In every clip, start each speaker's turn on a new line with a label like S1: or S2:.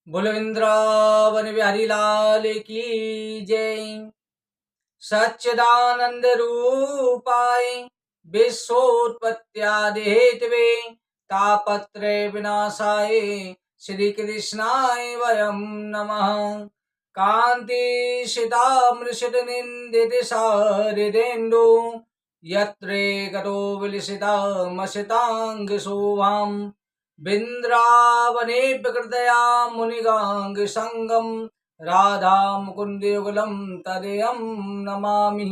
S1: बोलो वृंदावन बिहारी लाल की जय। सच्चिदानंद रूपाय विश्वोत्पत्त्यादि हेतवे तापत्रय विनाशाय श्री कृष्णाय वयं नमः। कांति सीतामृषित निंदित सारिदेन्दु यत्रे गतो विलसिता मसितांग शोभाम् बिन्द्रावने प्रकृतया मुनिगांग संगम राधा मुकुंद युगलम तदेयम नमामि।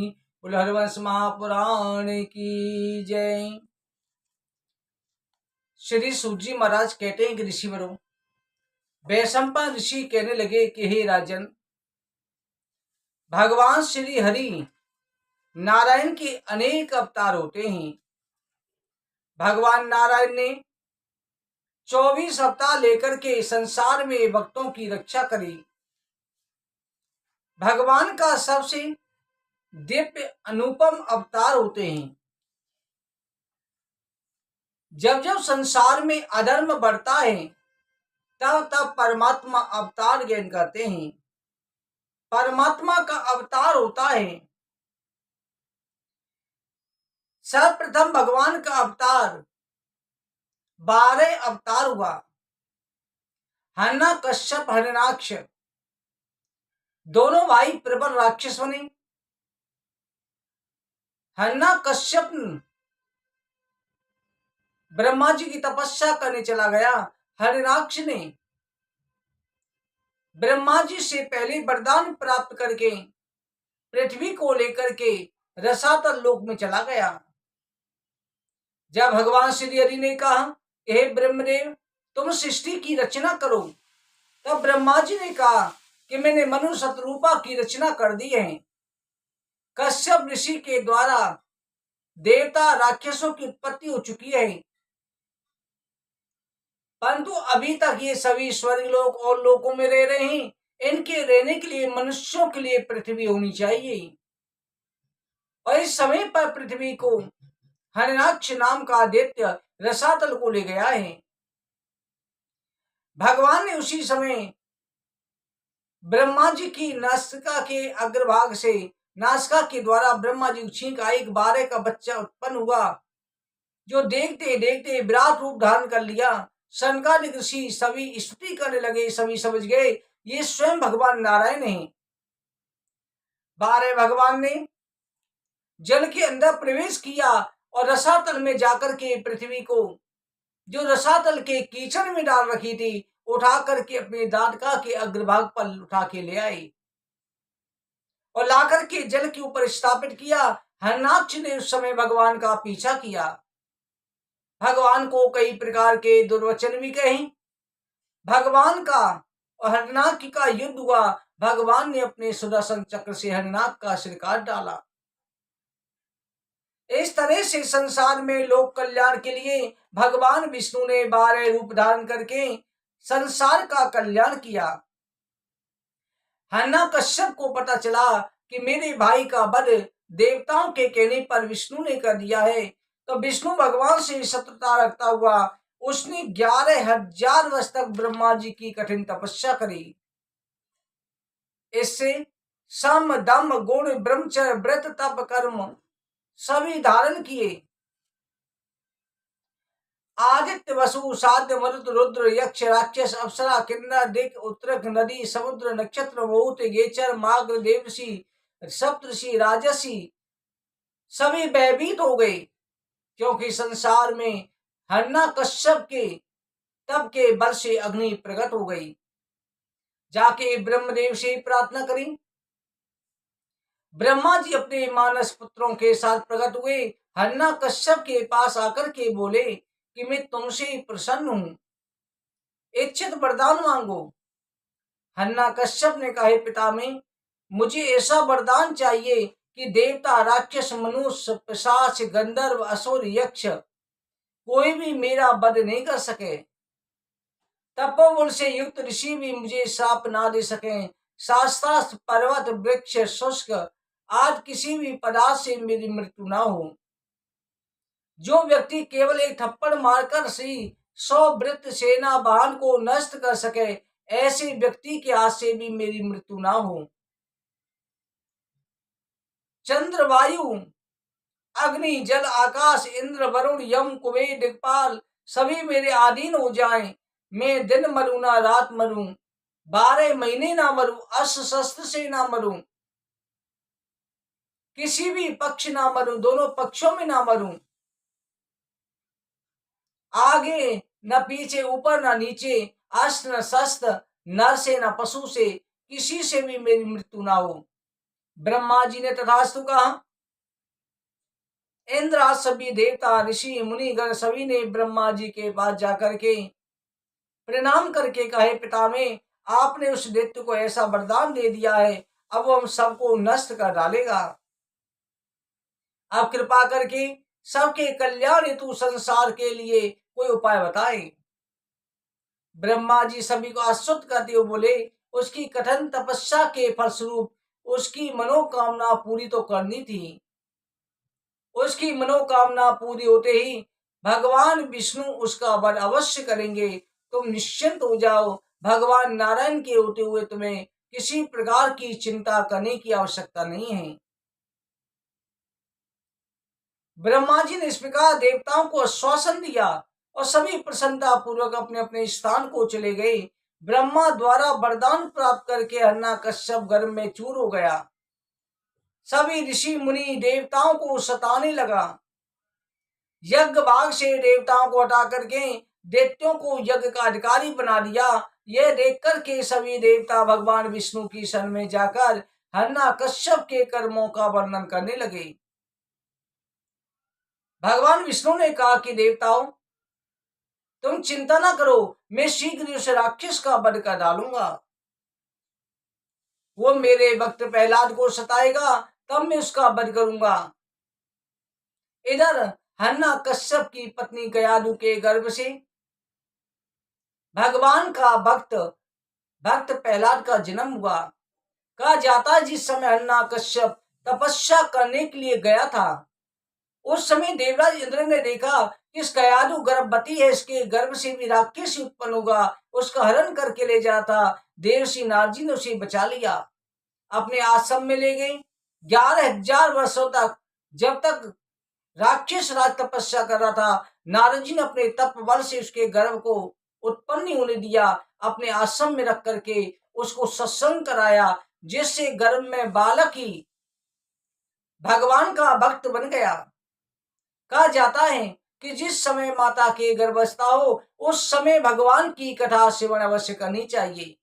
S1: बोलो हरिवंश महापुराण की जय। श्री सूजी महाराज कहते हैं कि ऋषिवरों, वैशंपायन ऋषि कहने लगे कि हे राजन, भगवान श्री हरि नारायण के अनेक अवतार होते हैं। भगवान नारायण ने 24 अवतार लेकर के संसार में भक्तों की रक्षा करी। भगवान का सबसे दिव्य अनुपम अवतार होते हैं। जब जब संसार में अधर्म बढ़ता है तब तब परमात्मा अवतार ग्रहण करते हैं। परमात्मा का अवतार होता है। सर्वप्रथम भगवान का अवतार 12 अवतार हुआ। हिरण्यकश्यप हिरण्याक्ष दोनों भाई प्रबल राक्षस बने। हिरण्यकश्यप ब्रह्मा जी की तपस्या करने चला गया। हिरण्याक्ष ने ब्रह्मा जी से पहले वरदान प्राप्त करके पृथ्वी को लेकर के रसातल लोक में चला गया। जब भगवान श्री हरि ने कहा, हे ब्रह्मदेव, तुम सृष्टि की रचना करो, तब ब्रह्मा जी ने कहा कि मैंने मनु शतरूपा की रचना कर दी है। कश्यप ऋषि के द्वारा देवता राक्षसों की उत्पत्ति हो चुकी है, परंतु अभी तक ये सभी स्वर्ग लोक और लोकों में रह रहे हैं। इनके रहने के लिए मनुष्यों के लिए पृथ्वी होनी चाहिए। और इस समय पर पृथ्वी को हिरण्याक्ष नाम का आदित्य रसातल को ले गया है। भगवान ने उसी समय ब्रह्मा जी की नासिका के अग्रभाग से नासिका के द्वारा ब्रह्मा जी छींक एक 12 का बच्चा उत्पन्न हुआ, जो देखते देखते विराट रूप धारण कर लिया। सनकादिक ऋषि सभी स्तुति करने लगे। सभी समझ गए ये स्वयं भगवान नारायण हैं। 12 भगवान ने जल के अंदर प्रवेश किया और रसातल में जाकर के पृथ्वी को, जो रसातल के कीचड़ में डाल रखी थी, उठा करके अपने दांतका के अग्रभाग पर उठा के ले आए और ला करके जल के ऊपर स्थापित किया। हिरण्याक्ष ने उस समय भगवान का पीछा किया। भगवान को कई प्रकार के दुर्वचन भी कहे। भगवान का और हिरण्याक्ष का युद्ध हुआ। भगवान ने अपने सुदर्शन चक्र से हिरण्याक्ष का सिर काट डाला। इस तरह से संसार में लोक कल्याण के लिए भगवान विष्णु ने 12 रूप धारण करके संसार का कल्याण किया। हिरण्याकश्यप को पता चला कि मेरे भाई का वध देवताओं के कहने पर विष्णु ने कर दिया है, तो विष्णु भगवान से शत्रुता रखता हुआ उसने 11,000 वर्ष तक ब्रह्मा जी की कठिन तपस्या करी। इससे सम दम गुण ब्रह्मचर्य व्रत तप कर्म सभी धारण किए। आदित्य वसु साध्य मरुत रुद्र यक्ष राक्षस अप्सरा किन्नर दिक उत्तरक नदी समुद्र नक्षत्र बहुत गेचर माग्र देवऋषि सप्तऋषि राजसी सभी भयभीत हो गए, क्योंकि संसार में हिरण्याकश्यप के तप के बल से अग्नि प्रकट हो गई। जाके ब्रह्मदेव से प्रार्थना करी। ब्रह्मा जी अपने मानस पुत्रों के साथ प्रकट हुए। हिरण्याकश्यप के पास आकर के बोले कि मैं तुमसे प्रसन्न हूं, इच्छित वरदान मांगो। हिरण्याकश्यप ने कहा, पितामह, मुझे ऐसा वरदान चाहिए कि देवता राक्षस मनुष्य पिशाच गंधर्व असुर यक्ष कोई भी मेरा वध नहीं कर सके। तपोबल से युक्त ऋषि भी मुझे श्राप ना दे सके। शास्त्रास्त्र पर्वत वृक्ष शुष्क आज किसी भी पदार्थ से मेरी मृत्यु ना हो। जो व्यक्ति केवल एक थप्पड़ मारकर सी 100 वृत्त सेना वाहन को नष्ट कर सके, ऐसे व्यक्ति के हाथ से भी मेरी मृत्यु ना हो। चंद्र, वायु, अग्नि, जल, आकाश, इंद्र, वरुण, यम, कुबेर, दिक्पाल सभी मेरे अधीन हो जाएं। मैं दिन मरूं ना रात मरूं, 12 महीने ना मरूं, अस्त्र शस्त्र से ना मरूं, किसी भी पक्ष ना मरूं, दोनों पक्षों में ना मरूं, आगे न पीछे, ऊपर न नीचे, अस्त्र न शस्त्र, नर से न पशु से, किसी से भी मेरी मृत्यु ना हो। ब्रह्मा जी ने तथास्तु कहा। इंद्र आदि सभी देवता, ऋषि, मुनि गण सभी ने ब्रह्मा जी के पास जाकर के प्रणाम करके कहे, पितामह, आपने उस दैत्य को ऐसा वरदान दे दिया है, अब वो हम सबको नष्ट कर डालेगा। आप कृपा करके सबके कल्याण हेतु संसार के लिए कोई उपाय बताएं। ब्रह्मा जी सभी को आश्वस्त करते हुए बोले, उसकी कठिन तपस्या के फलस्वरूप उसकी मनोकामना पूरी तो करनी थी। उसकी मनोकामना पूरी होते ही भगवान विष्णु उसका वर अवश्य करेंगे। तुम निश्चिंत हो जाओ, भगवान नारायण के होते हुए तुम्हें किसी प्रकार की चिंता करने की आवश्यकता नहीं है। ब्रह्मा जी ने इस प्रकार देवताओं को आश्वासन दिया और सभी प्रसन्नता पूर्वक अपने अपने स्थान को चले गए। ब्रह्मा द्वारा वरदान प्राप्त करके हिरण्यकश्यप गर्भ में चूर हो गया। सभी ऋषि मुनि देवताओं को सताने लगा। यज्ञ भाग से देवताओं को हटा करके दैत्यों को यज्ञ का अधिकारी बना दिया। यह देख करके सभी देवता भगवान विष्णु की शरण में जाकर हिरण्यकश्यप के कर्मों का वर्णन करने लगे। भगवान विष्णु ने कहा कि देवताओं, तुम चिंता ना करो, मैं शीघ्र ही उस राक्षस का वध कर डालूंगा। वो मेरे भक्त प्रहलाद को सताएगा, तब मैं उसका वध करूंगा। इधर हिरण्यकश्यप की पत्नी गयादु के गर्भ से भगवान का भक्त प्रहलाद का जन्म हुआ। कहा जाता है जिस समय हिरण्यकश्यप तपस्या करने के लिए गया था, उस समय देवराज इंद्र ने देखा कि इस गयादु गर्भवती है, इसके गर्भ से भी राक्षस उत्पन्न होगा, उसका हरण करके ले जाता। देवर्षि नारद जी ने उसे बचा लिया, अपने आश्रम में ले गए। 11,000 वर्षों तक, जब तक राक्षस राज तपस्या कर रहा था, नारद जी ने अपने तप बल से उसके गर्भ को उत्पन्न नहीं होने दिया। अपने आश्रम में रख करके उसको सत्संग कराया, जिससे गर्भ में बालक ही भगवान का भक्त बन गया। कहा जाता है कि जिस समय माता के गर्भावस्था हो, उस समय भगवान की कथा श्रवण अवश्य करनी चाहिए।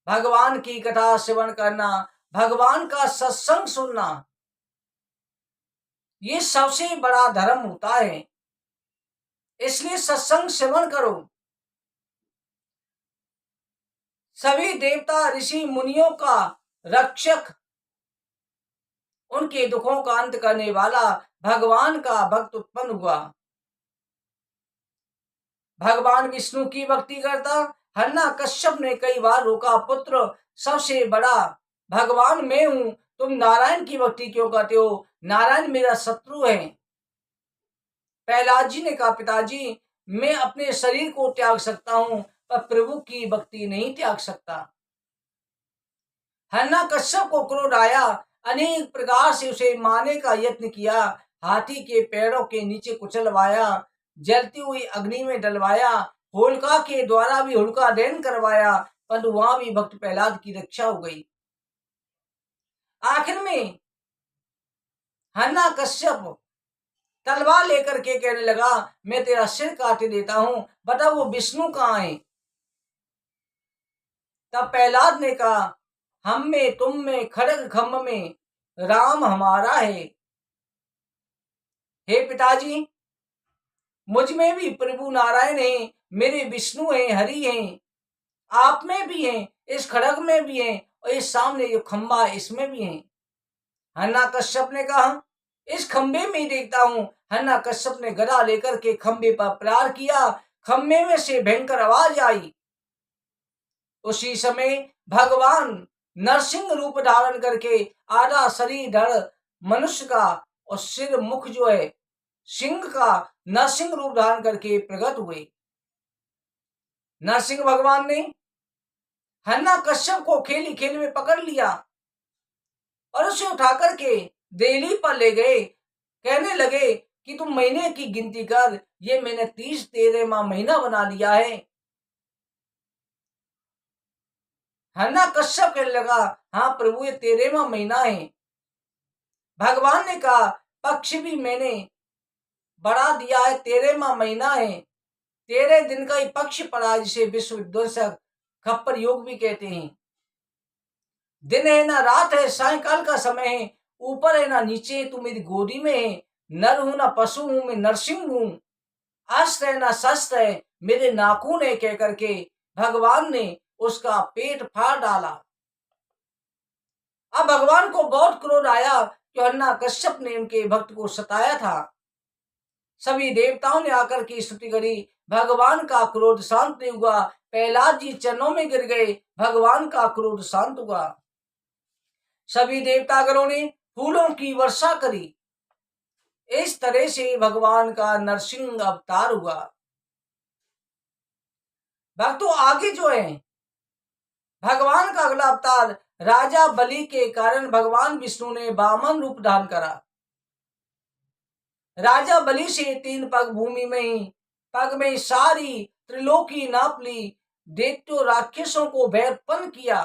S1: भगवान की कथा श्रवण करना, भगवान का सत्संग सुनना, ये सबसे बड़ा धर्म होता है। इसलिए सत्संग श्रवण करो। सभी देवता ऋषि मुनियों का रक्षक, उनके दुखों का अंत करने वाला भगवान का भक्त उत्पन्न हुआ। भगवान विष्णु की भक्ति करता हिरण्यकश्यप ने कई बार रोका, पुत्र, सबसे बड़ा भगवान मैं हूं, तुम नारायण की भक्ति क्यों करते हो? नारायण मेरा शत्रु है। प्रहलाद जी ने कहा, पिताजी, मैं अपने शरीर को त्याग सकता हूं, पर प्रभु की भक्ति नहीं त्याग सकता। हिरण्यकश्यप को क्रोध आया, अनेक प्रकार से उसे मारने का यत्न किया। हाथी के पैरों के नीचे कुचलवाया, जलती हुई अग्नि में डलवाया, होलिका के द्वारा भी होलिका दहन करवाया, पर वहां भी भक्त प्रहलाद की रक्षा हो गई। आखिर में हिरण्यकश्यप तलवार लेकर के कहने लगा, मैं तेरा सिर काट देता हूं, बता वो विष्णु कहाँ है? तब प्रहलाद ने कहा, हम में, तुम में, खड्ग खम्भ में राम हमारा है। हे पिताजी, मुझ में भी प्रभु नारायण है, मेरे विष्णु हैं, हरि हैं, आप में भी हैं, इस खड्ग में भी हैं, और इस सामने जो खंबा है इसमें भी हैं। हिरण्यकश्यप ने कहा, इस खंबे में ही देखता हूं। हिरण्यकश्यप ने गदा लेकर के खंबे पर प्रहार किया, खंबे में से भयंकर आवाज आई। उसी समय भगवान नरसिंह रूप धारण करके आधा शरीर धड़ मनुष्य का और सिर मुख जो है सिंह का नरसिंह रूप धारण करके प्रकट हुए। नरसिंह भगवान ने हन्ना कश्यप को खेली खेल में पकड़ लिया और उसे उठा करके देहली पर ले गए। कहने लगे कि तुम महीने की गिनती कर, ये मैंने 30 13वां महीना बना लिया है। हन्ना कश्यप कहने लगा, हाँ प्रभु ये 13वां महीना है। भगवान ने कहा, पक्ष भी मैंने बढ़ा दिया है, 13वां महीना है। 13 दिन का ही पक्ष पड़ा, जिसे विश्व विध्वंसक खप्पर योग भी कहते हैं। दिन है ना रात है, सायकाल का समय है, ऊपर है ना नीचे है, तू मेरी गोदी में है। नर हूं ना पशु हूं, मैं नरसिंह हूं। अस्त्र है ना शस्त्र है, मेरे नाखून है, कह करके भगवान ने उसका पेट फाड़ डाला। अब भगवान को बहुत क्रोध आया कि हन्ना कश्यप ने उनके भक्त को सताया था। सभी देवताओं ने आकर की स्तुति करी, भगवान का क्रोध शांत नहीं हुआ। प्रहलाद जी चरणों में गिर गए, भगवान का क्रोध शांत हुआ। सभी देवतागणों ने फूलों की वर्षा करी। इस तरह से भगवान का नरसिंह अवतार हुआ। भक्तों आगे जो है भगवान का अगला अवतार राजा बलि के कारण भगवान विष्णु ने वामन रूप धारण करा। राजा बलि से 3 पग भूमि में ही, पग में सारी त्रिलोकी नाप ली, दैत्यों राक्षसों को भयपन किया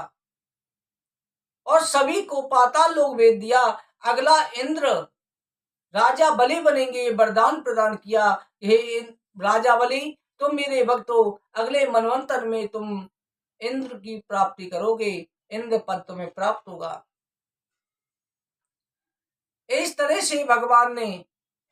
S1: और सभी को पाताल लोक भेज दिया। अगला इंद्र राजा बलि बनेंगे, वरदान प्रदान किया, हे राजा बलि तुम मेरे भक्त हो, अगले मनवंतर में तुम इंद्र की प्राप्ति करोगे, इंद्र पद तुम्हें प्राप्त होगा। इस तरह से भगवान ने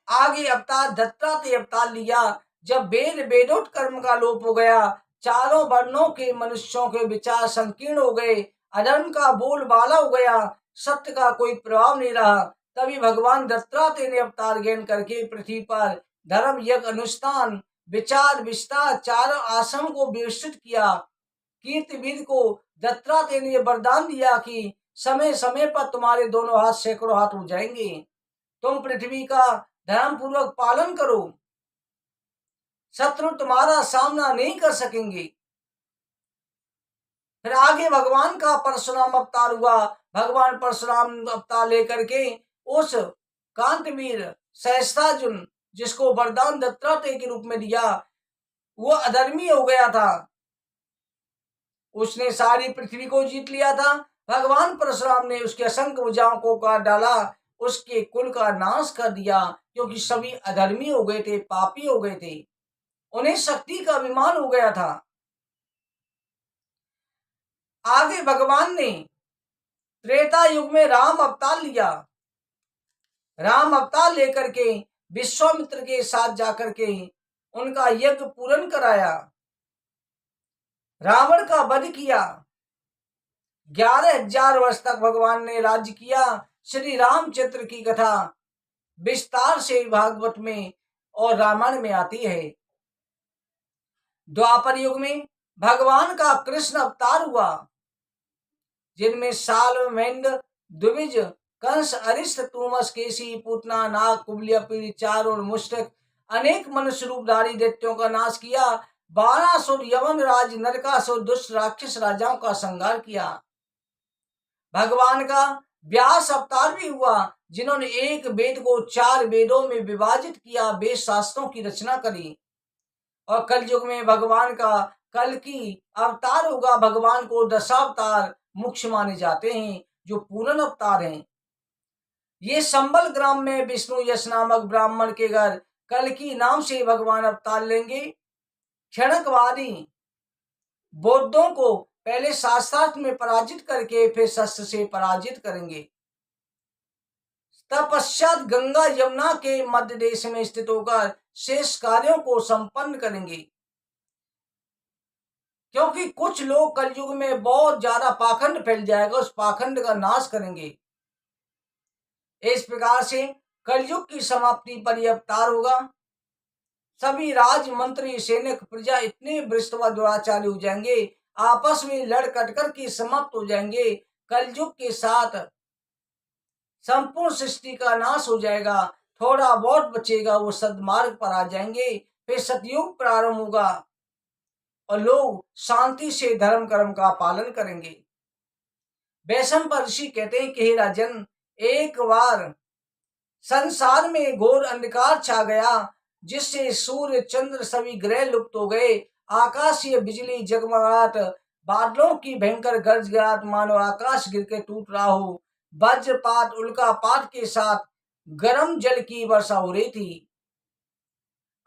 S1: आगे अवतार दत्तात्रेय अवतार लिया। जब वेदोक्त कर्म का लोप हो गया, चारों वर्णों के मनुष्यों के विचार संकीर्ण हो गए, अधर्म का बोलबाला हो गया, सत्य का कोई प्रभाव नहीं रहा, तभी भगवान दत्तात्रेय ने अवतार ग्रहण करके पृथ्वी पर धर्म यज्ञ अनुष्ठान विचार विस्तार चारों आश्रम को विस्तृत किया। कीर्तिवीर को दत्तात्रेय ने वरदान दिया कि समय समय पर तुम्हारे दोनों हाथ सैकड़ों हाथ हो जाएंगे, तुम पृथ्वी का धर्म पूर्वक पालन करो, शत्रु तुम्हारा सामना नहीं कर सकेंगे। फिर आगे भगवान का परशुराम अवतार हुआ। भगवान परशुराम अवतार लेकर के उस कांतवीर सहस्त्रार्जुन, जिसको वरदान दत्तात्रेय के रूप में दिया, वो अधर्मी हो गया था, उसने सारी पृथ्वी को जीत लिया था। भगवान परशुराम ने उसके असंख्य भुजाओं को काट डाला, उसके कुल का नाश कर दिया, क्योंकि सभी अधर्मी हो गए थे, पापी हो गए थे, उन्हें शक्ति का अभिमान हो गया था। आगे भगवान ने त्रेता युग में राम अवतार लिया। राम अवतार लेकर के विश्वामित्र के साथ जाकर के उनका यज्ञ पूर्ण कराया, रावण का वध किया। 11,000 वर्ष तक भगवान ने राज्य किया। श्री रामचंद्र की कथा विस्तार से भागवत में और रामायण में आती है। द्वापर युग में भगवान का कृष्ण अवतार हुआ, जिनमें सालमेंद द्विज कंस अरिष्ट तूमस केसी पूतना नाग कुबलिया पीड़ी चार और मुष्टक अनेक मनुष्य रूपधारी दैत्यों का नाश किया। 1200 यवन राज नरकासुर दुष्ट राक्षस राजाओं का संहार किया। भगवान का व्यास अवतार भी हुआ, जिन्होंने एक वेद को 4 वेदों में विभाजित किया, वेद शास्त्रों की रचना करी। और कलयुग में भगवान का कल की अवतार होगा। भगवान को दशावतार मुख्य माने जाते हैं, जो पूर्ण अवतार हैं। ये संबल ग्राम में विष्णु यश नामक ब्राह्मण के घर कल की नाम से भगवान अवतार लेंगे। क्षणकवादी बौद्धों को पहले शास्त्रार्थ में पराजित करके फिर शस्त्र से पराजित करेंगे। तत्पश्चात गंगा यमुना के मध्य देश में स्थित होकर शेष कार्यों को संपन्न करेंगे, क्योंकि कुछ लोग कलयुग में बहुत ज्यादा पाखंड फैल जाएगा, उस पाखंड का नाश करेंगे। इस प्रकार से कलयुग की समाप्ति पर यह अवतार होगा। सभी राज मंत्री सैनिक प्रजा इतने भ्रष्ट व दुराचारी हो जाएंगे, आपस में लड़ कटकर के समाप्त हो जाएंगे। कलयुग के साथ संपूर्ण सृष्टि का नाश हो जाएगा, थोड़ा बहुत बचेगा, वो सदमार्ग पर आ जाएंगे। फिर सतयुग प्रारंभ होगा। और लोग शांति से धर्म कर्म का पालन करेंगे। वैशंपायन ऋषि कहते हैं कि हे राजन, एक बार संसार में घोर अंधकार छा गया, जिससे सूर्य चंद्र सभी ग्रह लुप्त हो गए। आकाशीय बिजली जगमगाहट, बादलों की भयंकर गरजगाहट, मानो आकाश गिर के टूट रहा हो। वज्रपात उल्कापात के साथ गर्म जल की वर्षा हो रही थी।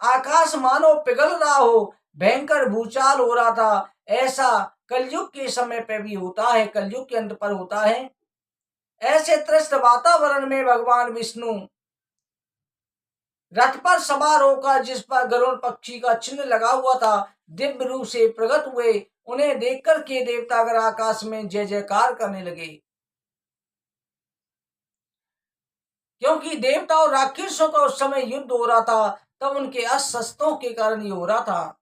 S1: आकाश मानो पिघल रहा हो, भयंकर भूचाल हो रहा था। ऐसा कलयुग के समय पे भी होता है, कलयुग के अंत पर होता है। ऐसे त्रस्त वातावरण में भगवान विष्णु रथ पर सवार होकर, जिस पर गरुड़ पक्षी का चिन्ह लगा हुआ था, दिव्य रूप से प्रकट हुए। उन्हें देखकर के देवतागर आकाश में जय जयकार करने लगे, क्योंकि देवता और राक्षसों का उस समय युद्ध हो रहा था। तब उनके अस्त्र शस्त्रों के कारण ये हो रहा था।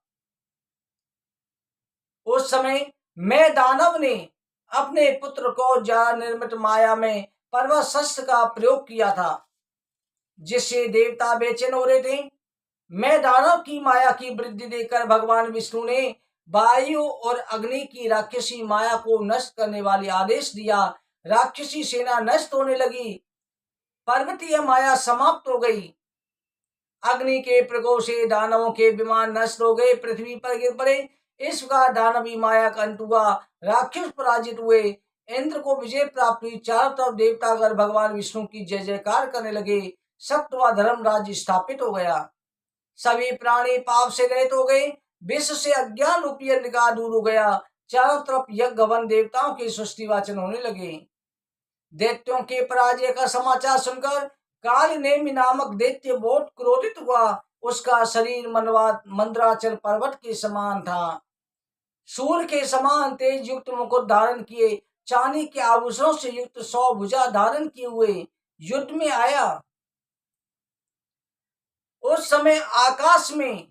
S1: उस समय मैं दानव ने अपने पुत्र को जरा निर्मित माया में पर्वत शस्त्र का प्रयोग किया था, जिससे देवता बेचैन हो रहे थे। मैं दानव की माया की वृद्धि देखकर भगवान विष्णु ने वायु और अग्नि की राक्षसी माया को नष्ट करने वाले आदेश दिया। राक्षसी सेना नष्ट होने लगी, पर्वतीय माया समाप्त हो गई। अग्नि के प्रकोप से दानवों के विमान नष्ट हो गए, पृथ्वी पर गिर पड़े। इस प्रकार दानवी माया का अंत हुआ, राक्षस पराजित हुए, इंद्र को विजय प्राप्त हुई। चारों तरफ देवतागण भगवान विष्णु की जय जयकार करने लगे। सत्य व धर्म राज्य स्थापित हो गया। सभी प्राणी पाप से रहित हो गए। विश्व से अज्ञान रूपी अंधकार दूर हो गया। चारों तरफ यज्ञ हवन, देवताओं के सृष्टि वाचन होने लगे। दैत्यों के पराजय का समाचार सुनकर काल नेमि नामक दैत्य बहुत क्रोधित हुआ। उसका शरीर मंदराचल पर्वत के समान था। सूर्य के समान तेज युक्त मुकुट धारण किए, चांदी के आभूषणों से युक्त 100 भुजा धारण किए हुए युद्ध में आया। उस समय आकाश में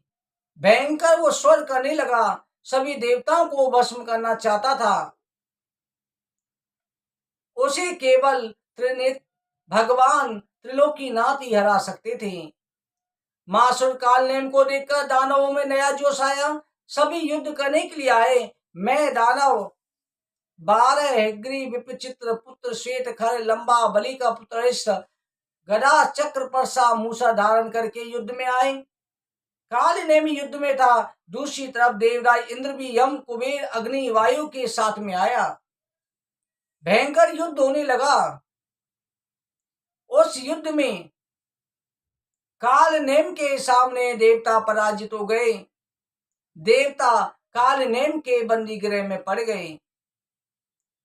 S1: भयंकर वो स्वर करने लगा, सभी देवताओं को भस्म करना चाहता था। उसे केवल त्रिनेत्र भगवान त्रिलोकीनाथ ही हरा सकते थे। मासुर काल नेम को देखकर दानवों में नया जोश आया। सभी युद्ध करने के लिए आए। मैं दानव 12 हिग्री विपचित्र पुत्र श्वेत खर लंबा बलि का पुत्र गदा चक्र परसा मूसा धारण करके युद्ध में आए। काल नेमी युद्ध में था। दूसरी तरफ देवराज इंद्र भी यम कुबेर अग्नि वायु के साथ में आया। भयंकर युद्ध होने लगा। उस युद्ध में काल नेम के सामने देवता पराजित हो गए। देवता काल नेम के बंदी गृह में पड़ गए।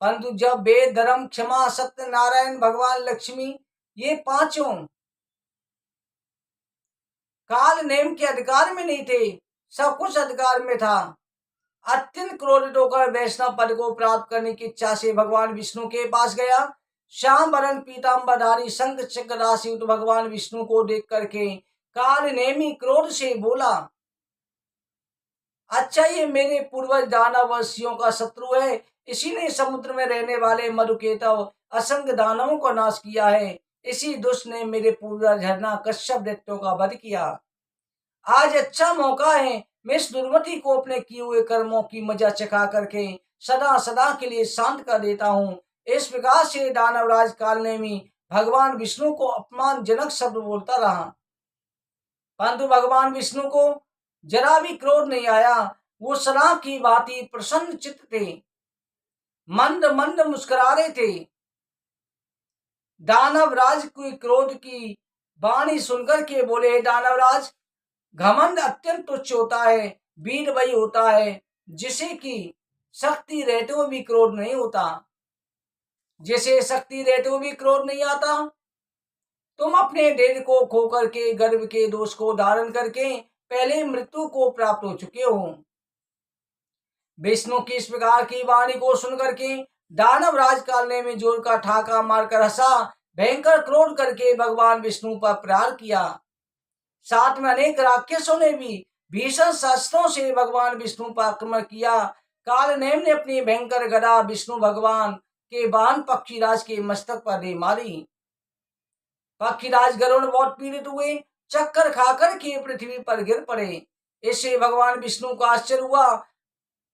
S1: परंतु जब वेद धर्म क्षमा सत्य नारायण भगवान लक्ष्मी ये पांचों काल नेम के अधिकार में नहीं थे, सब कुछ अधिकार में था। अत्यंत क्रोधित होकर वैष्णव पद को प्राप्त करने की इच्छा से भगवान विष्णु के पास गया। श्याम वरण पीताम्बरधारी शंख चक्र राशि भगवान विष्णु को देख करके काल नेमी क्रोध से बोला, अच्छा ये मेरे पूर्वज दानवशियों का शत्रु है। इसी ने समुद्र में रहने वाले मधुकेतव असंख्य दानवों का नाश किया है। इसी दुष्ट ने मेरे पूर्वज झरना कश्यप दैत्यों का वध किया। आज अच्छा मौका है, मैं इस दुर्मति को अपने किए हुए कर्मों की मजा चखा करके सदा सदा के लिए शांत कर देता हूँ। इस प्रकार से दानवराज कालनेमी भगवान विष्णु को अपमानजनक शब्द बोलता रहा, परंतु भगवान विष्णु को जरा भी क्रोध नहीं आया। वो सदा की भांति प्रसन्न चित्त थे, मंद मंद मुस्कुरा रहे थे। दानवराज की क्रोध की वाणी सुनकर के बोले, दानवराज घमंड अत्यंत तुच्छ होता है, वीर वही होता है जिसे कि शक्ति रहते हुए भी क्रोध नहीं होता, जिसे शक्ति रहते हुए भी क्रोध नहीं आता। तुम अपने देह को खो करके गर्भ के दोष को धारण करके पहले मृत्यु को प्राप्त हो चुके हो। विष्णु की इस प्रकार की वाणी को सुनकर के दानव राज कालने में जोर का ठाका मारकर हंसा, भयंकर क्रोध करके भगवान विष्णु पर प्रहार किया। साथ में अनेक राक्षसों ने भी भीषण शस्त्रों से भगवान विष्णु पर आक्रमण किया। कालनेम ने अपनी भयंकर गदा विष्णु भगवान के वाहन पक्षीराज के मस्तक पर दे मारी। पक्षीराज गरुड़ बहुत पीड़ित हुए, चक्कर खाकर के पृथ्वी पर गिर पड़े। इससे भगवान विष्णु को आश्चर्य हुआ।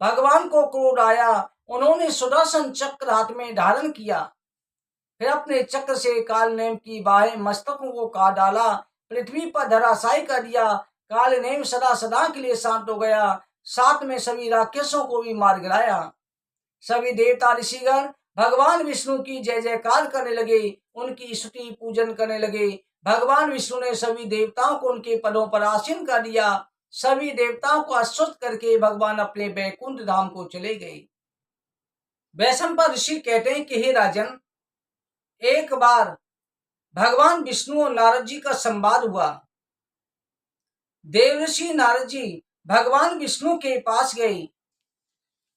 S1: भगवान को क्रोध आया, उन्होंने सुदर्शन चक्र हाथ में धारण किया, फिर अपने चक्र से कालनेम की बाहें मस्तकों को काट डाला, पृथ्वी पर धराशायी कर दिया। कालनेम सदा सदा के लिए शांत हो गया, साथ में सभी राक्षसों को भी मार गिराया। सभी देवता ऋषिगण भगवान विष्णु की जय जयकार करने लगे, उनकी स्तुति पूजन करने लगे। भगवान विष्णु ने सभी देवताओं को उनके पदों पर आसीन कर दिया। सभी देवताओं को आश्वस्त करके भगवान अपने बैकुंठ धाम को चले गए। वैशंपायन ऋषि कहते हैं कि हे राजन, एक बार भगवान विष्णु और नारद जी का संवाद हुआ। देवर्षि नारद जी भगवान विष्णु के पास गए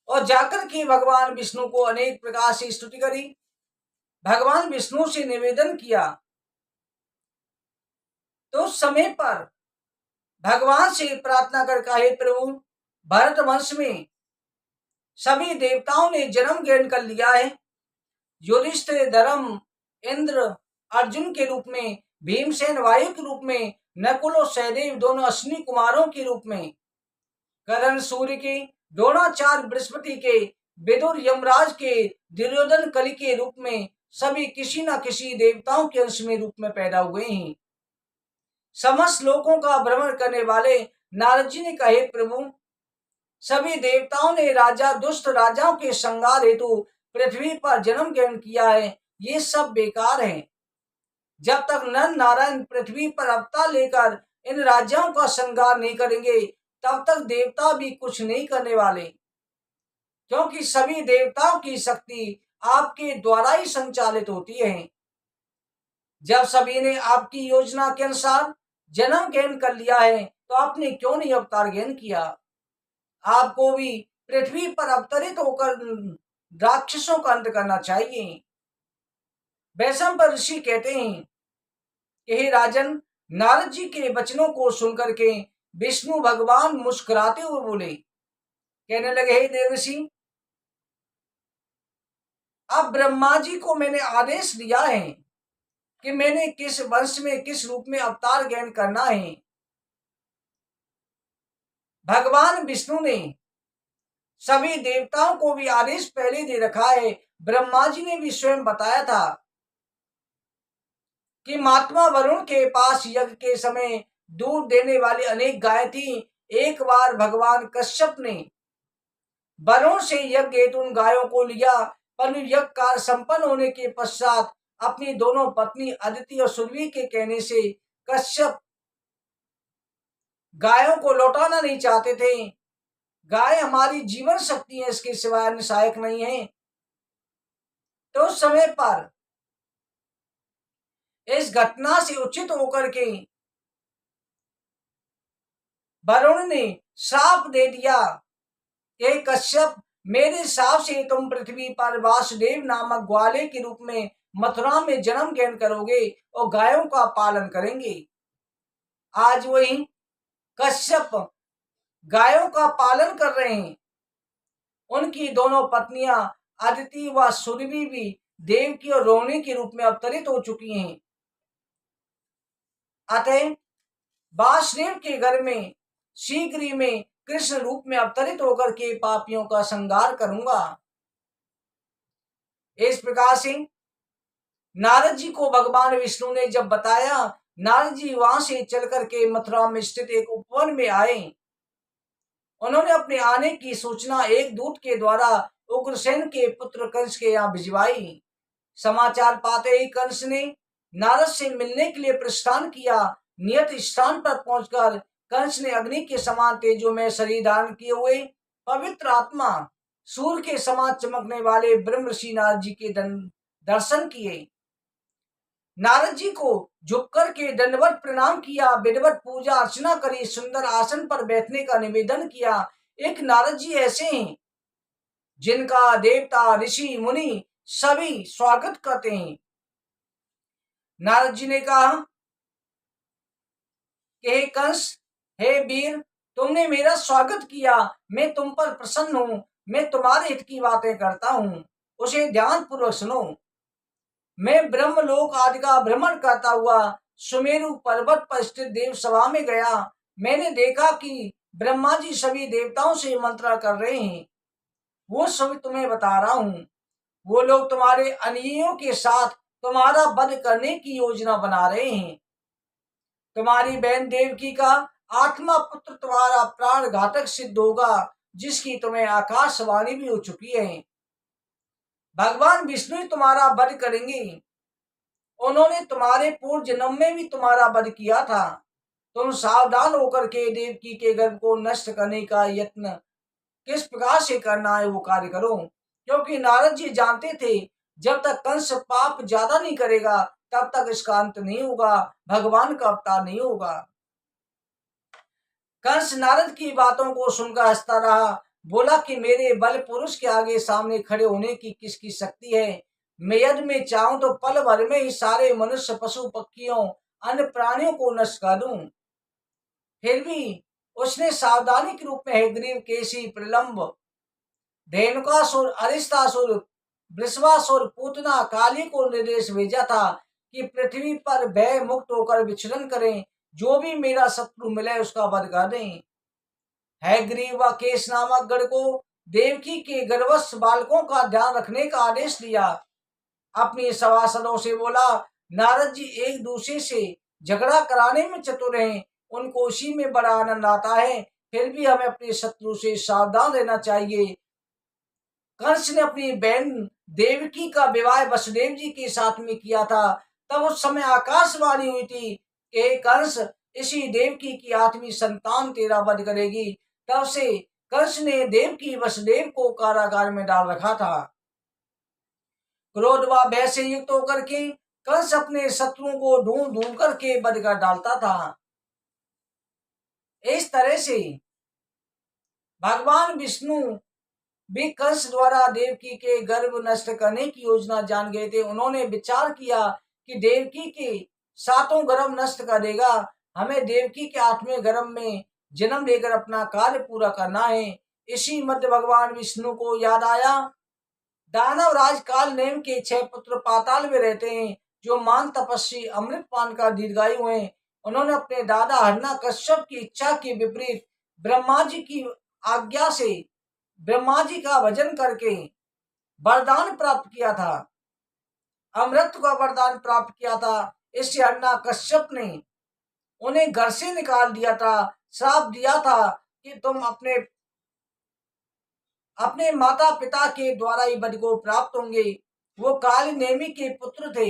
S1: और जाकर के भगवान विष्णु को अनेक प्रकार से स्तुति करी। भगवान विष्णु से निवेदन किया, तो उस समय पर भगवान से प्रार्थना कर कहा, हे प्रभु, भरत वंश में सभी देवताओं ने जन्म ग्रहण कर लिया है। युधिष्ठिर, धर्म, इंद्र अर्जुन के रूप में, भीमसेन वायु के रूप में, नकुल और सहदेव दोनों अश्विनी कुमारों के रूप में, कर्ण सूर्य के, द्रोणाचार्य बृहस्पति के, विदुर यमराज के, दुर्योधन कलि के रूप में, सभी किसी न किसी देवताओं के अंश में रूप में पैदा हुए हैं। समस्त लोकों का भ्रमण करने वाले नारद जी ने कहे, प्रभु, सभी देवताओं ने राजा दुष्ट राजाओं के संहार हेतु पृथ्वी पर जन्म ग्रहण किया है, ये सब बेकार है। जब तक नर नारायण पृथ्वी पर अवतार लेकर इन राजाओं का संहार नहीं करेंगे, तब तक देवता भी कुछ नहीं करने वाले, क्योंकि सभी देवताओं की शक्ति आपके द्वारा ही संचालित होती है। जब सभी ने आपकी योजना के अनुसार जन्म ग्रहण कर लिया है, तो आपने क्यों नहीं अवतार ग्रहण किया? आपको भी पृथ्वी पर अवतरित होकर राक्षसों का अंत करना चाहिए। वैशंपायन ऋषि कहते हैं कि हे राजन, नारद जी के वचनों को सुनकर के विष्णु भगवान मुस्कुराते हुए बोले, कहने लगे, हे देवर्षि, अब ब्रह्मा जी को मैंने आदेश दिया है कि मैंने किस वंश में किस रूप में अवतार ग्रहण करना है। भगवान विष्णु ने सभी देवताओं को भी आदेश पहले दे रखा है। ब्रह्मा जी ने भी स्वयं बताया था कि महात्मा वरुण के पास यज्ञ के समय दूध देने वाली अनेक गाय थी। एक बार भगवान कश्यप ने वरुण से यज्ञ हेतु उन गायों को लिया, पर यज्ञ कार्य संपन्न होने के पश्चात अपनी दोनों पत्नी अदिति और सुरभि के कहने से कश्यप गायों को लौटाना नहीं चाहते थे। गाय हमारी जीवन शक्ति है, इसके सिवाय अन्य सहायक नहीं है। तो उस समय पर इस घटना से उचित होकर के वरुण ने श्राप दे दिया, हे कश्यप, मेरे श्राप से तुम पृथ्वी पर वासुदेव नामक ग्वाले के रूप में मथुरा में जन्म ग्रहण करोगे और गायों का पालन करेंगे। आज वही कश्यप गायों का पालन कर रहे हैं। उनकी दोनों पत्नियां अदिति व सुरभि भी देवकी और रोहिणी के रूप में अवतरित हो चुकी हैं। अतः वासुदेव के घर में शीघ्र ही में कृष्ण रूप में अवतरित होकर के पापियों का संहार करूंगा। इस प्रकार से नारद जी को भगवान विष्णु ने जब बताया, नारद जी वहां से चल करके मथुरा में स्थित एक उपवन में आए। उन्होंने अपने आने की सूचना एक दूत के द्वारा उग्रसेन के पुत्र कंस के यहाँ भिजवाई। समाचार पाते ही कंस ने नारद से मिलने के लिए प्रस्थान किया। नियत स्थान पर पहुंचकर कंस ने अग्नि के समान तेजोमय शरीर धारण किए हुए पवित्र आत्मा सूर्य के समान चमकने वाले ब्रह्म ऋषि नारद जी के दर्शन किए। नारद जी को झुककर के दंडवत प्रणाम किया, विधिवत पूजा अर्चना करी, सुंदर आसन पर बैठने का निवेदन किया। एक नारद जी ऐसे हैं जिनका देवता ऋषि मुनि सभी स्वागत करते हैं। नारद जी ने कहा कि हे कंस, हे वीर, तुमने मेरा स्वागत किया, मैं तुम पर प्रसन्न हूं। मैं तुम्हारे हित की बातें करता हूं, उसे ध्यान पूर्वक सुनो। मैं ब्रह्मलोक आदि का भ्रमण करता हुआ सुमेरु पर्वत पर स्थित देव सभा में गया। मैंने देखा कि ब्रह्मा जी सभी देवताओं से मंत्रणा कर रहे हैं। वो सब तुम्हें बता रहा हूं। वो लोग तुम्हारे अनुयायियों के साथ तुम्हारा वध करने की योजना बना रहे हैं। तुम्हारी बहन देवकी का आत्मा पुत्र तुम्हारा प्राण घातक सिद्ध होगा, जिसकी तुम्हें आकाशवाणी भी हो चुकी है। भगवान विष्णु ही तुम्हारा वध करेंगे। उन्होंने तुम्हारे पूर्व जन्म में भी तुम्हारा वध किया था। तुम सावधान होकर के देवकी के गर्भ को नष्ट करने का यत्न किस प्रकार से करना है वो कार्य करो, क्योंकि नारद जी जानते थे जब तक कंस पाप ज्यादा नहीं करेगा तब तक इसका अंत नहीं होगा, भगवान का अवतार नहीं होगा। कंस नारद की बातों को सुनकर हंसता रहा, बोला कि मेरे बल पुरुष के आगे सामने खड़े होने की किसकी शक्ति है। मैं यदि मैं चाहूं तो पल भर में ही सारे मनुष्य पशु पक्षियों अन्य प्राणियों को नष्ट कर दूं। फिर भी उसने सावधानी के रूप में हयग्रीव, केसी, प्रलंब, धेनुकासुर, अरिष्टासुर, वृषभासुर, पूतना, काली को निर्देश भेजा था कि पृथ्वी पर भय मुक्त होकर विचरण करें, जो भी मेरा शत्रु मिले उसका वध कर दें। हयग्रीव व केश नामक गण को देवकी के गर्भस्थ बालकों का ध्यान रखने का आदेश दिया। अपनी सभासदों से बोला, नारद जी एक दूसरे से झगड़ा कराने में चतुर हैं, उनको उसी में बड़ा आनंद आता है, फिर भी हमें अपने शत्रु से सावधान रहना चाहिए। कंस ने अपनी बहन देवकी का विवाह वसुदेव जी के साथ में किया था। तब उस समय आकाशवाणी हुई थी कि कंस, इसी देवकी की आठवीं संतान तेरा वध करेगी। तब से कंस ने देवकी वसुदेव को कारागार में डाल रखा था। क्रोध व भय से युक्त होकर के कंस अपने शत्रुओं को ढूंढ ढूंढ करके वध कर डालता था। इस तरह से भगवान विष्णु भी कंस द्वारा देवकी के गर्भ नष्ट करने की योजना जान गए थे। उन्होंने विचार किया कि देवकी के सातों गर्भ नष्ट कर देगा, हमें देवकी के आठवें गर्भ में जन्म लेकर अपना कार्य पूरा करना है। इसी मध्य भगवान विष्णु को याद आया, दानव राज काल नेम के 6 पुत्र पाताल में रहते हैं, जो मान तपस्वी अमृत पान का दीर्घायु हैं। उन्होंने अपने दादा हिरण्यकश्यप की इच्छा के विपरीत ब्रह्मा जी की आज्ञा से ब्रह्मा जी का भजन करके वरदान प्राप्त किया था, अमृत का वरदान प्राप्त किया था। इससे हिरण्यकश्यप ने उन्हें घर से निकाल दिया था, श्राप दिया था कि तुम अपने अपने माता पिता के द्वारा ही वध को प्राप्त होंगे। वो काल नेमी के पुत्र थे,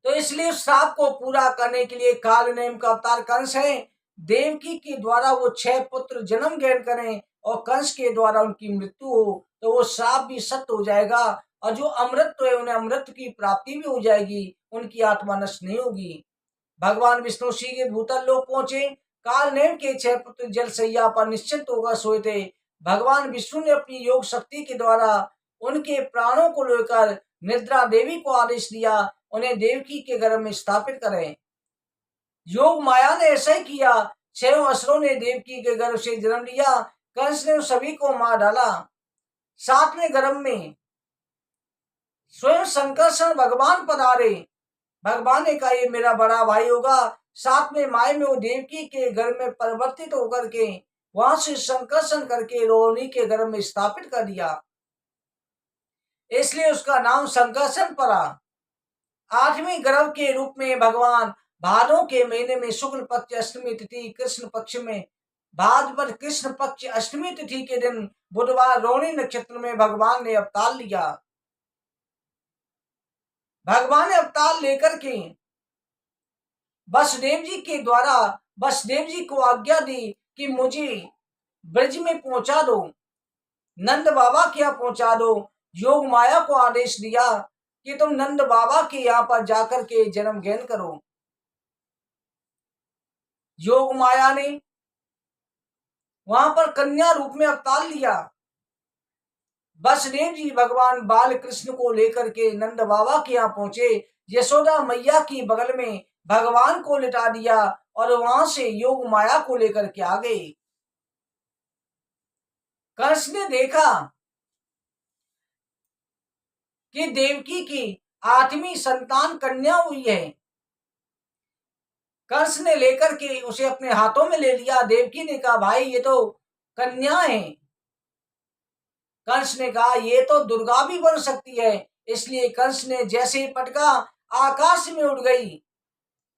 S1: तो इसलिए श्राप को पूरा करने के लिए काल नेम का अवतार कंस है। देवकी के द्वारा वो 6 पुत्र जन्म ग्रहण करें और कंस के द्वारा उनकी मृत्यु हो, तो वो श्राप भी सत्य हो जाएगा, और जो अमृत है उन्हें अमृत की प्राप्ति भी हो जाएगी, उनकी आत्मा नष्ट नहीं होगी। भगवान विष्णु शीघ्र भूतल लोक पहुंचे। काल नेम के 6 पुत्र जल सैया पर निश्चित होकर सोए थे। भगवान विष्णु ने अपनी योग शक्ति के द्वारा उनके प्राणों को लेकर निद्रा देवी को आदेश दिया, उन्हें देवकी के गर्भ में स्थापित करें। योग माया ने ऐसा ही किया। 6 असुरों ने देवकी के गर्भ से जन्म लिया। कंस ने सभी को मार डाला। 7वें गर्भ में स्वयं संकर्षण भगवान पधारे। भगवान ने कहा, ये मेरा बड़ा भाई होगा। 7वें माह में वो देवकी के गर्भ में परिवर्तित होकर के वहां से संकर्षण करके रोहिणी के गर्भ में स्थापित कर दिया, इसलिए उसका नाम संकर्षण पड़ा। 8वें गर्भ के रूप में भगवान भादों के महीने में शुक्ल पक्ष अष्टमी तिथि कृष्ण पक्ष में भाद्रपद कृष्ण पक्ष अष्टमी तिथि के दिन बुधवार रोहिणी नक्षत्र में भगवान ने अवतार लिया। भगवान ने अवतार लेकर के वसुदेव जी के द्वारा वसुदेव जी को आज्ञा दी कि मुझे ब्रज में पहुंचा दो, नंद बाबा के यहाँ पहुंचा दो। योग माया को आदेश दिया कि तुम नंद बाबा के यहाँ पर जाकर के जन्म ग्रहण करो। योग माया ने वहां पर कन्या रूप में अवतार लिया। वसुदेव जी भगवान बाल कृष्ण को लेकर के नंद बाबा के यहाँ पहुंचे। यशोदा मैया की बगल में भगवान को लिटा दिया और वहां से योग माया को लेकर के आ गए। कंस ने देखा कि देवकी की 8वीं संतान कन्या हुई है। कंस ने लेकर के उसे अपने हाथों में ले लिया। देवकी ने कहा, भाई ये तो कन्या है। कंस ने कहा ये तो दुर्गा भी बन सकती है। इसलिए कंस ने जैसे ही पटका, आकाश में उड़ गई,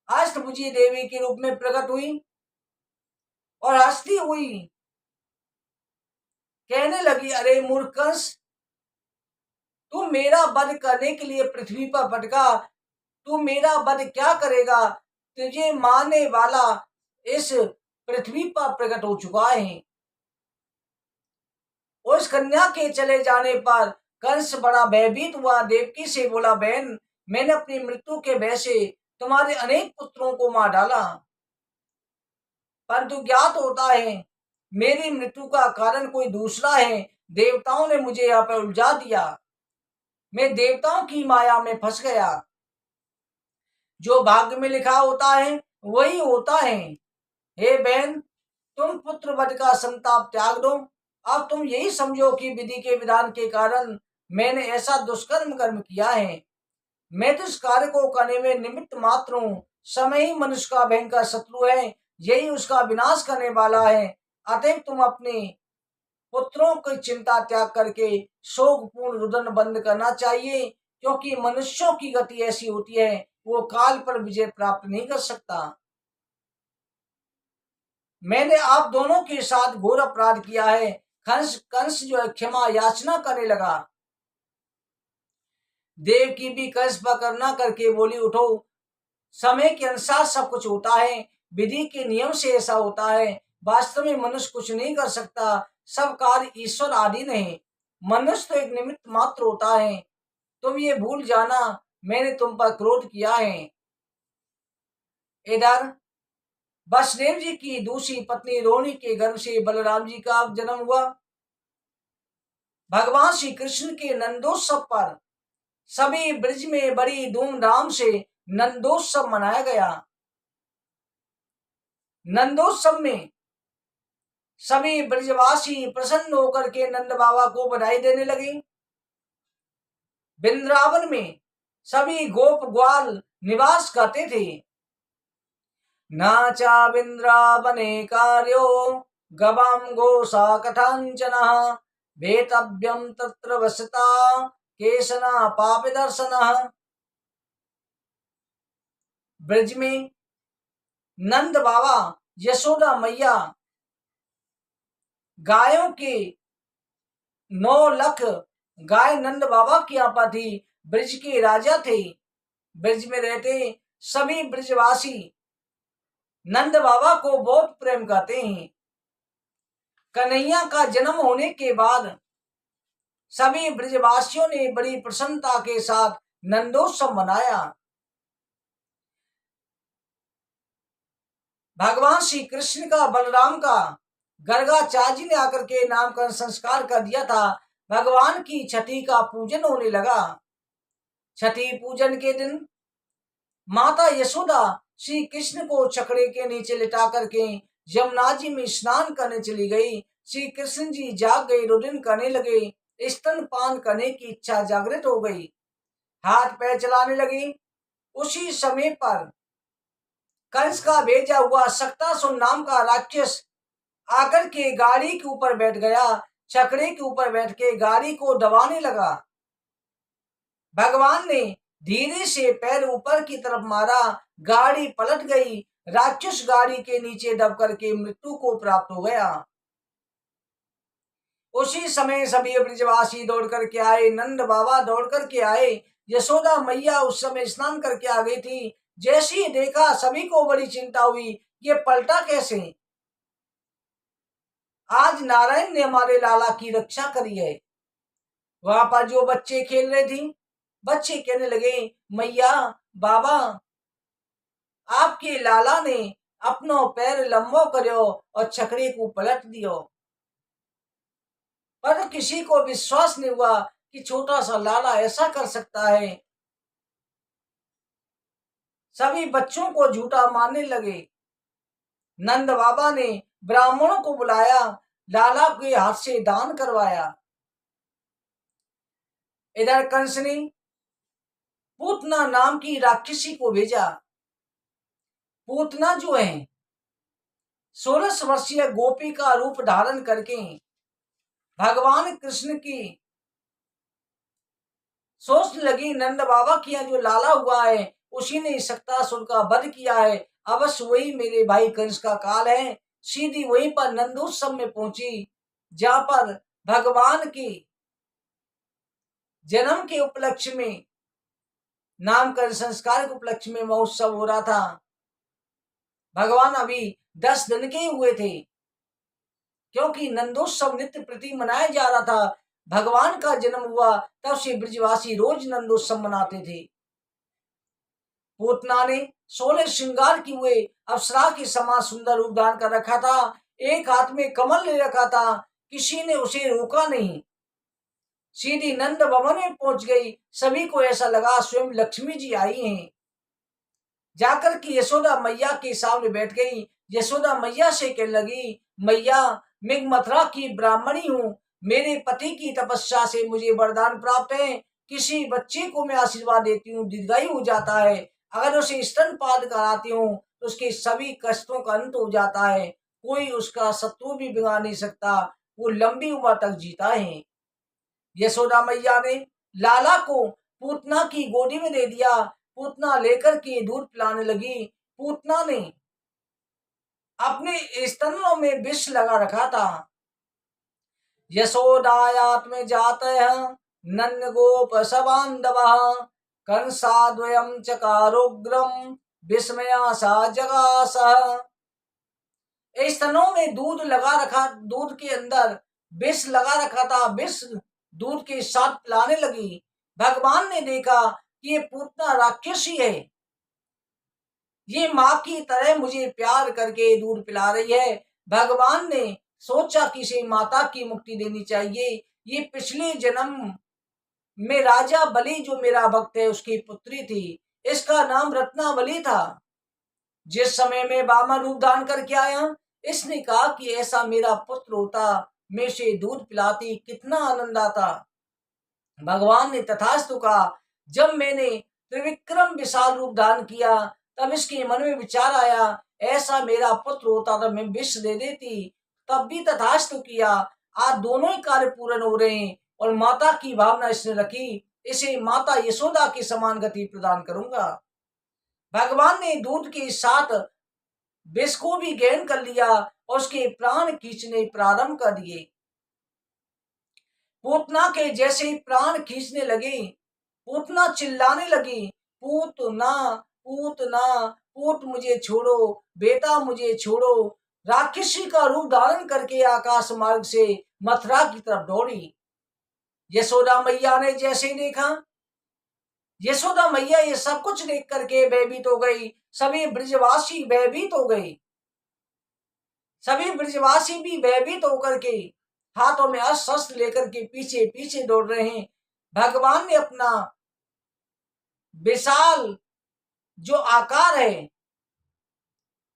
S1: अष्टभुजी देवी के रूप में प्रकट हुई और हंसती हुई कहने लगी, अरे मूर्ख कंस, तू मेरा वध करने के लिए पृथ्वी पर पटका, तू मेरा वध क्या करेगा? तुझे मारने वाला इस पृथ्वी पर प्रकट हो चुका है। उस कन्या के चले जाने पर कंस बड़ा भयभीत हुआ, देवकी से बोला, बहन, मैंने अपनी मृत्यु के भय से तुम्हारे अनेक पुत्रों को मार डाला, परंतु ज्ञात होता है मेरी मृत्यु का कारण कोई दूसरा है। देवताओं ने मुझे यहाँ पर उलझा दिया, मैं देवताओं की माया में फंस गया। जो भाग्य में लिखा होता है वही होता है। हे बहन, तुम पुत्र वध का संताप त्याग दो। अब तुम यही समझो कि विधि के विधान के कारण मैंने ऐसा दुष्कर्म कर्म किया है। मैं तो इस कार्य को करने में निमित्त मात्र हूँ। समय ही मनुष्य का भयंकर शत्रु है, यही उसका विनाश करने वाला है। अतः तुम अपने पुत्रों की चिंता त्याग करके शोकपूर्ण रुदन बंद करना चाहिए, क्योंकि मनुष्यों की गति ऐसी होती है, वो काल पर विजय प्राप्त नहीं कर सकता। मैंने आप दोनों के साथ घोर अपराध किया है। कंस जो है क्षमा याचना करने लगा। देव की भी कंस पर करुणा करके बोली, उठो, समय के अनुसार सब कुछ होता है, विधि के नियम से ऐसा होता है। वास्तव में मनुष्य कुछ नहीं कर सकता, सब कार्य ईश्वर आदि नहीं, मनुष्य तो एक निमित्त मात्र होता है। तुम ये भूल जाना मैंने तुम पर क्रोध किया है। इधर वसुदेव जी की दूसरी पत्नी रोहिणी के गर्भ से बलराम जी का जन्म हुआ। भगवान श्री कृष्ण के नंदोत्सव पर सभी ब्रज में बड़ी धूमधाम से नंदोत्सव मनाया गया। नंदोत्सव में सभी ब्रजवासी प्रसन्न होकर के नंद बाबा को बधाई देने लगे। वृंदावन में सभी गोप ग्वाल निवास करते थे। नाचा वृंदावने कार्यो गवाम गोसा कथंचन वेतव्यम तत्र वसता केशना पाप दर्शन। ब्रज में नंद बाबा, यशोदा मैया, गायों के 9 लाख गाय नंद बाबा की यहाँ पर थी। ब्रज के राजा थे। ब्रज में रहते सभी ब्रजवासी नंद बाबा को बहुत प्रेम करते हैं। कन्हैया का जन्म होने के बाद सभी ब्रजवासियों ने बड़ी प्रसन्नता के साथ नंदोत्सव मनाया। भगवान श्री कृष्ण का, बलराम का गर्गाचार्य जी ने आकर के नामकरण संस्कार कर दिया था। भगवान की छठी का पूजन होने लगा। छठी पूजन के दिन माता यशोदा श्री कृष्ण को छकड़े के नीचे लिटा करके यमुना जी में स्नान करने चली गई। श्री कृष्ण जी जाग गए, रुदन करने लगे, स्तनपान करने की इच्छा जागृत हो गई, हाथ पैर चलाने लगे। उसी समय पर कंस का भेजा हुआ शक्तासुर नाम का राक्षस आकर के गाड़ी के ऊपर बैठ गया, छकड़े के ऊपर बैठ के गाड़ी को दबाने लगा। भगवान ने धीरे से पैर ऊपर की तरफ मारा, गाड़ी पलट गई। राक्षस गाड़ी के नीचे दब करके मृत्यु को प्राप्त हो गया। उसी समय सभी ब्रजवासी दौड़ करके आए, नंद बाबा दौड़ करके आए, यशोदा मैया उस समय स्नान करके आ गई थी। जैसे ही देखा सभी को बड़ी चिंता हुई, ये पलटा कैसे? आज नारायण ने हमारे लाला की रक्षा करी है। वहां पर जो बच्चे खेल रहे थे, बच्चे कहने लगे, मैया बाबा, आपके लाला ने अपनो पैर लंबो करो और छकड़े को पलट दियो। पर किसी को विश्वास नहीं हुआ कि छोटा सा लाला ऐसा कर सकता है। सभी बच्चों को झूठा मारने लगे। नंद बाबा ने ब्राह्मणों को बुलाया, लाला के हाथ से दान करवाया। इधर कंस ने पूतना नाम की राक्षसी को भेजा। पूतना जो है 16 वर्षीय गोपी का रूप धारण करके भगवान कृष्ण की सोचने लगी, नंद बाबा की यहाँ जो लाला हुआ है उसी ने शक्तासुर का वध किया है, अवश्य वही मेरे भाई कंस का काल है। सीधी वहीं पर नंदोत्सव में पहुंची, जहां पर भगवान की जन्म के उपलक्ष्य में, नामकरण संस्कार के उपलक्ष्य में महोत्सव हो रहा था। भगवान अभी 10 दिन के हुए थे, क्योंकि नंदोत्सव नित्य प्रति मनाया जा रहा था। भगवान का जन्म हुआ तब से ब्रजवासी रोज नंदोत्सव मनाते थे। पूतना ने 16 श्रृंगार की हुए अप्सरा के समान सुंदर रूप धारण कर रखा था। एक हाथ में कमल ले रखा था, किसी ने उसे रोका नहीं। सीधी नंद भवन में पहुंच गई। सभी को ऐसा लगा स्वयं लक्ष्मी जी आई हैं। जाकर के यशोदा मैया के सामने बैठ गई। यशोदा मैया से कहने लगी, मैया मैं मथुरा की ब्राह्मणी हूँ, मेरे पति की तपस्या से मुझे वरदान प्राप्त है। किसी बच्चे को मैं आशीर्वाद देती हूँ, दीर्घायु हो जाता है। अगर उसे स्तनपान कराती हूँ तो उसके सभी कष्टों का अंत हो जाता है। कोई उसका शत्रु भी बिगाड़ नहीं सकता, वो लंबी उम्र तक जीता है। यशोदा मैया ने लाला को पूतना की गोदी में दे दिया। पूतना लेकर के दूध पिलाने लगी। पूतना ने अपने स्तनों में विष लगा रखा था। यशोदायात में जाते हैं नन्द गोप सबांधवः कंसाद्वयं चकारोग्रम विस्मया सा जगासः। स्तनों में दूध लगा रखा, दूध के अंदर विष लगा रखा था। विष दूध के साथ पिलाने लगी। भगवान ने देखा कि ये पूतना राक्षसी है, ये माँ की तरह मुझे प्यार करके दूध पिला रही है। भगवान ने सोचा कि इसे माता की मुक्ति देनी चाहिए। ये पिछले जन्म में राजा बलि जो मेरा भक्त है उसकी पुत्री थी, इसका नाम रत्नावली था। जिस समय में वामन रूप धारण करके आया, इसने कहा कि ऐसा मेरा पुत्र होता, मैं इसे दूध पिलाती, कितना आनंद आता। भगवान ने तथास्तु कहा। जब मैंने त्रिविक्रम विशाल रूप धारण किया तब इसके मन में विचार आया, ऐसा मेरा पुत्र होता तो मैं विष दे देती, तब भी तथास्तु किया। आज दोनों ही कार्य पूर्ण हो रहे हैं और माता की भावना इसने रखी, इसे माता यशोदा की समान गति प्रदान करूंगा। भगवान ने दूध के साथ विष को भी ग्रहण कर लिया और उसके प्राण खींचने प्रारंभ कर दिए। पूतना के जैसे ही प्राण खींचने लगे, पूतना चिल्लाने लगी, पूतना पूतना पूत मुझे छोड़ो, बेटा मुझे छोड़ो। राक्षसी का रूप धारण करके आकाश मार्ग से मथुरा की तरफ दौड़ी। यशोदा मैया ने जैसे ही देखा, यशोदा मैया ये सब कुछ देख करके भयभीत हो गई। सभी ब्रजवासी भयभीत हो गए। सभी ब्रजवासी भी भयभीत होकर के हाथों में अस्त्र शस्त्र लेकर के पीछे पीछे दौड़ रहे हैं। भगवान ने अपना विशाल जो आकार है,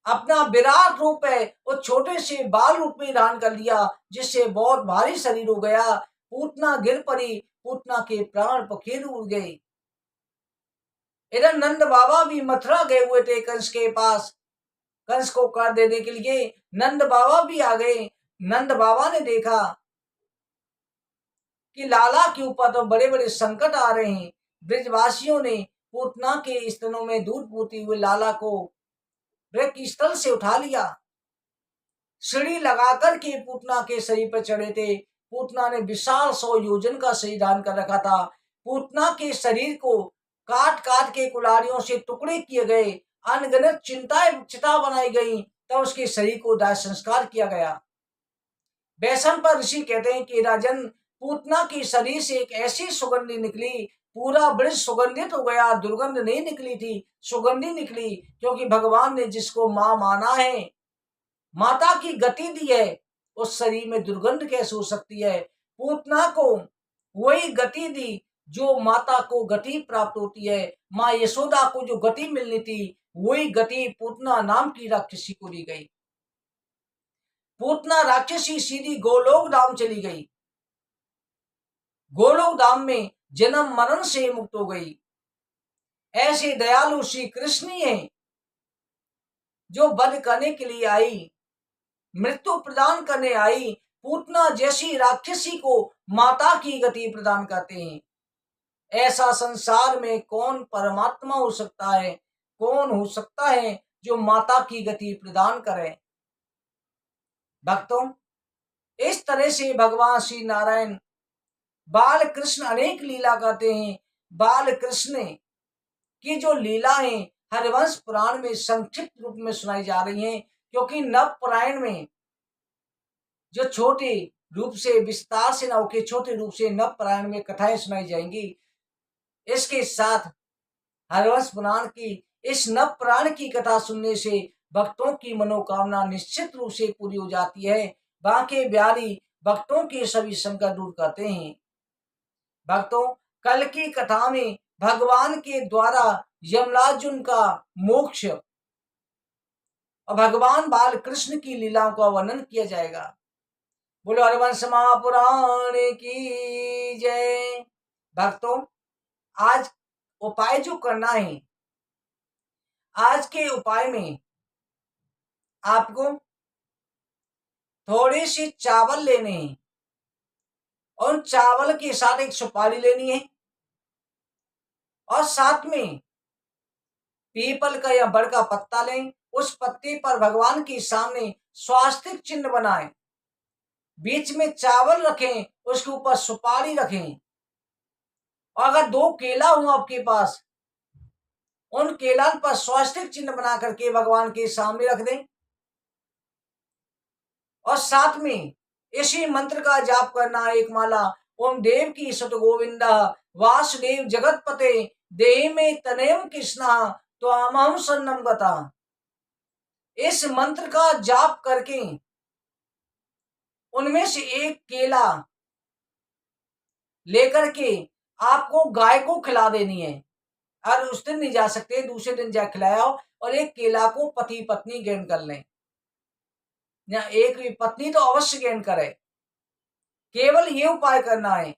S1: अपना विराट रूप है, वो छोटे से बाल रूप में धारण कर लिया, जिससे बहुत भारी शरीर हो गया। पूतना गिर पड़ी, पूतना के प्राण पखेरु उड़ गए। इधर नंद बाबा भी मथुरा गए हुए थे कंस के पास, कंस को कर देने के लिए। नंद बाबा भी आ गए। नंद बाबा ने देखा कि लाला के ऊपर तो बड़े बड़े संकट आ रहे हैं। ब्रजवासियों ने पूतना के स्तनों में दूध पूती हुए लाला को वृक्ष स्थल से उठा लिया। सीढ़ी लगाकर के पूतना के शरीर पर चढ़े थे। पूतना ने विशाल 100 योजन का शरीर धारण कर रखा था। पूतना के शरीर को काट काट के कुल्हाड़ियों से टुकड़े किए गए, अनगिनत चिता बनाई गई, तब उसके शरीर को दाह संस्कार किया गया। वैष्णव पर ऋषि कहते हैं कि राजन, पूतना की शरीर से एक ऐसी सुगंधी निकली, पूरा ब्रज सुगंधित हो गया। दुर्गंध नहीं निकली थी, सुगंधी निकली, क्योंकि भगवान ने जिसको मां माना है, माता की गति दी है, उस शरीर में दुर्गंध कैसे हो सकती है। पूतना को वही गति दी जो माता को गति प्राप्त होती है। माँ यशोदा को जो गति मिलनी थी, वही गति पूतना नाम की राक्षसी को दी गई। पूतना राक्षसी सीधी गोलोक धाम चली गई। गोलोक धाम में जन्म मरण से मुक्त हो गई। ऐसे दयालु श्री कृष्ण है जो वध करने के लिए आई, मृत्यु प्रदान करने आई। पूतना जैसी राक्षसी को माता की गति प्रदान करते हैं। ऐसा संसार में कौन परमात्मा हो सकता है, कौन हो सकता है जो माता की गति प्रदान करे। भक्तों, इस तरह से भगवान श्री नारायण बाल कृष्ण अनेक लीला करते हैं। बाल कृष्ण की जो लीला है हरिवंश पुराण में संक्षिप्त रूप में सुनाई जा रही हैं, क्योंकि नव पुराण में जो छोटे रूप से विस्तार से न होके छोटे रूप से नव पुराण में कथाएं सुनाई जाएंगी। इसके साथ हरिवंश पुराण की इस नव पुराण की कथा सुनने से भक्तों की मनोकामना निश्चित रूप से पूरी हो जाती है। बांके बिहारी भक्तों के सभी संकट दूर करते हैं। भक्तों, कल की कथा में भगवान के द्वारा यमराजुन का मोक्ष और भगवान बाल कृष्ण की लीलाओं का वर्णन किया जाएगा। बोलो हरिवंश महापुराण की जय। भक्तों, आज उपाय जो करना है, आज के उपाय में आपको थोड़े से चावल लेने हैं और चावल के साथ एक सुपारी लेनी है और साथ में पीपल का या बड़ का पत्ता लें। उस पत्ते पर भगवान के सामने स्वास्तिक चिन्ह बनाएं, बीच में चावल रखें, उसके ऊपर सुपारी रखें और अगर 2 केला हो आपके पास, उन केला पर स्वास्तिक चिन्ह बना करके भगवान के सामने रख दें और साथ में इसी मंत्र का जाप करना है, एक माला। ओम देव की सत गोविंदा वासुदेव जगतपते देहि में तनेम कृष्णा तो अमहम सन्नम गता। इस मंत्र का जाप करके उनमें से एक केला लेकर के आपको गाय को खिला देनी है। और उस दिन नहीं जा सकते, दूसरे दिन जा खिलाया हो और एक केला को पति पत्नी ग्रहण कर लें, या एक भी पत्नी तो अवश्य ग्रहण करे। केवल ये उपाय करना है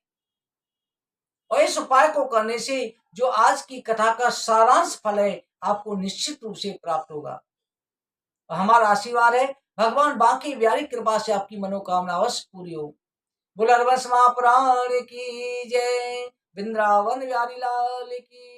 S1: और इस उपाय को करने से जो आज की कथा का सारांश फल है आपको निश्चित रूप से प्राप्त होगा। हमारा आशीर्वाद है भगवान बांके बिहारी कृपा से आपकी मनोकामना अवश्य पूरी हो। बोल हरिवंश महापुराण की जय। वृंदावन बिहारी लाल की